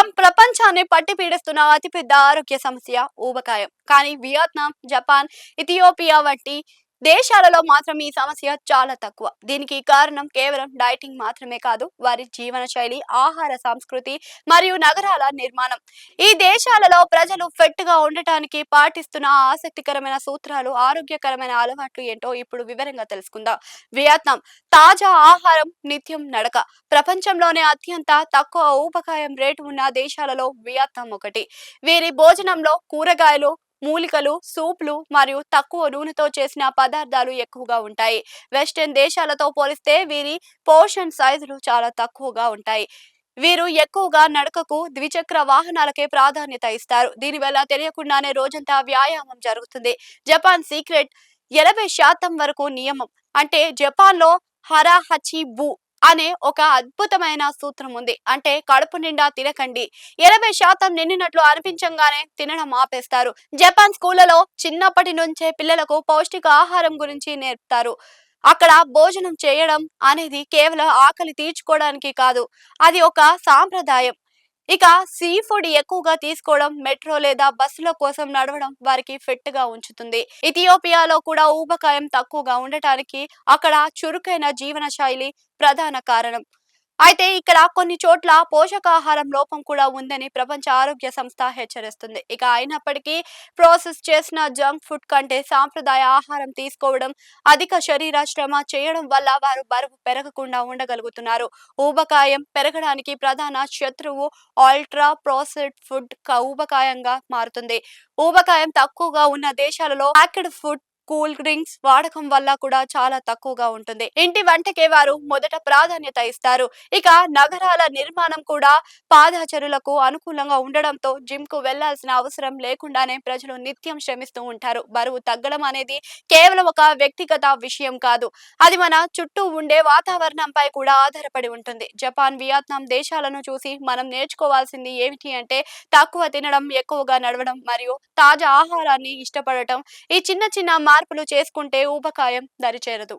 ప్రస్తుతం ప్రపంచాన్ని పట్టిపీడిస్తున్న అతిపెద్ద ఆరోగ్య సమస్య ఊబకాయం. కానీ వియత్నాం, జపాన్, ఇథియోపియా వంటి దేశాలలో మాత్రం ఈ సమస్య చాలా తక్కువ. దీనికి కారణం కేవలం డైటింగ్ మాత్రమే కాదు, వారి జీవన శైలి, ఆహార సంస్కృతి మరియు నగరాల నిర్మాణం. ఈ దేశాలలో ప్రజలు ఫిట్ గా ఉండటానికి పాటిస్తున్న ఆసక్తికరమైన సూత్రాలు, ఆరోగ్యకరమైన అలవాట్లు ఏంటో ఇప్పుడు వివరంగా తెలుసుకుందాం. వియత్నాం తాజా ఆహారం, నిత్యం నడక. ప్రపంచంలోనే అత్యంత తక్కువ ఊబకాయం రేటు ఉన్న దేశాలలో వియత్నాం ఒకటి. వీరి భోజనంలో కూరగాయలు, మూలికలు, సూప్లు మరియు తక్కువ నూనెతో చేసిన పదార్థాలు ఎక్కువగా ఉంటాయి. వెస్టర్న్ దేశాలతో పోలిస్తే వీరి పోర్షన్ సైజులు చాలా తక్కువగా ఉంటాయి. వీరు ఎక్కువగా నడకకు, ద్విచక్ర వాహనాలకే ప్రాధాన్యత ఇస్తారు. దీనివల్ల తెలియకుండానే రోజంతా వ్యాయామం జరుగుతుంది. జపాన్ సీక్రెట్ 80% వరకు నియమం. అంటే జపాన్‌లో హరా హచి బు అనే ఒక అద్భుతమైన సూత్రం ఉంది. అంటే కడుపు నిండా తినకండి. 80% నిండినట్లు అనిపించంగానే తినడం ఆపేస్తారు. జపాన్ స్కూళ్లలో చిన్నప్పటి నుంచే పిల్లలకు పౌష్టిక ఆహారం గురించి నేర్పుతారు. అక్కడ భోజనం చేయడం అనేది కేవలం ఆకలి తీర్చుకోవడానికి కాదు, అది ఒక సాంప్రదాయం. ఇక సీ ఫుడ్ ఎక్కువగా తీసుకోవడం, మెట్రో లేదా బస్సుల కోసం నడవడం వారికి ఫిట్ గా ఉంచుతుంది. ఇథియోపియాలో కూడా ఊబకాయం తక్కువగా ఉండటానికి అక్కడ చురుకైన జీవన శైలి ప్రధాన కారణం. అయితే ఇక్కడ కొన్ని చోట్ల పోషకాహారం లోపం కూడా ఉందని ప్రపంచ ఆరోగ్య సంస్థ హెచ్చరిస్తుంది. ఇక అయినప్పటికీ ప్రాసెస్ చేసిన జంక్ ఫుడ్ కంటే సాంప్రదాయ ఆహారం తీసుకోవడం, అధిక శరీర శ్రమ చేయడం వల్ల వారు బరువు పెరగకుండా ఉండగలుగుతున్నారు. ఊబకాయం పెరగడానికి ప్రధాన శత్రువు అల్ట్రా ప్రాసెస్డ్ ఫుడ్ ఊబకాయంగా మారుతుంది. ఊబకాయం తక్కువగా ఉన్న దేశాలలో ప్యాక్డ్ ఫుడ్, కూల్ డ్రింక్స్ వాడకం వల్ల కూడా చాలా తక్కువగా ఉంటుంది. ఇంటి వంటకే వారు మొదట ప్రాధాన్యత ఇస్తారు. ఇక నగరాల నిర్మాణం కూడా పాదచారులకు అనుకూలంగా ఉండడంతో జిమ్ కు వెళ్లాల్సిన అవసరం లేకుండానే ప్రజలు నిత్యం శ్రమిస్తూ ఉంటారు. బరువు తగ్గడం అనేది కేవలం ఒక వ్యక్తిగత విషయం కాదు, అది మన చుట్టూ ఉండే వాతావరణంపై కూడా ఆధారపడి ఉంటుంది. జపాన్, వియత్నాం దేశాలను చూసి మనం నేర్చుకోవాల్సింది ఏమిటి అంటే తక్కువ తినడం, ఎక్కువగా నడవడం మరియు తాజా ఆహారాన్ని ఇష్టపడటం. ఈ చిన్న చిన్న మార్పులు చేసుకుంటే ఊబకాయం దరిచేరదు.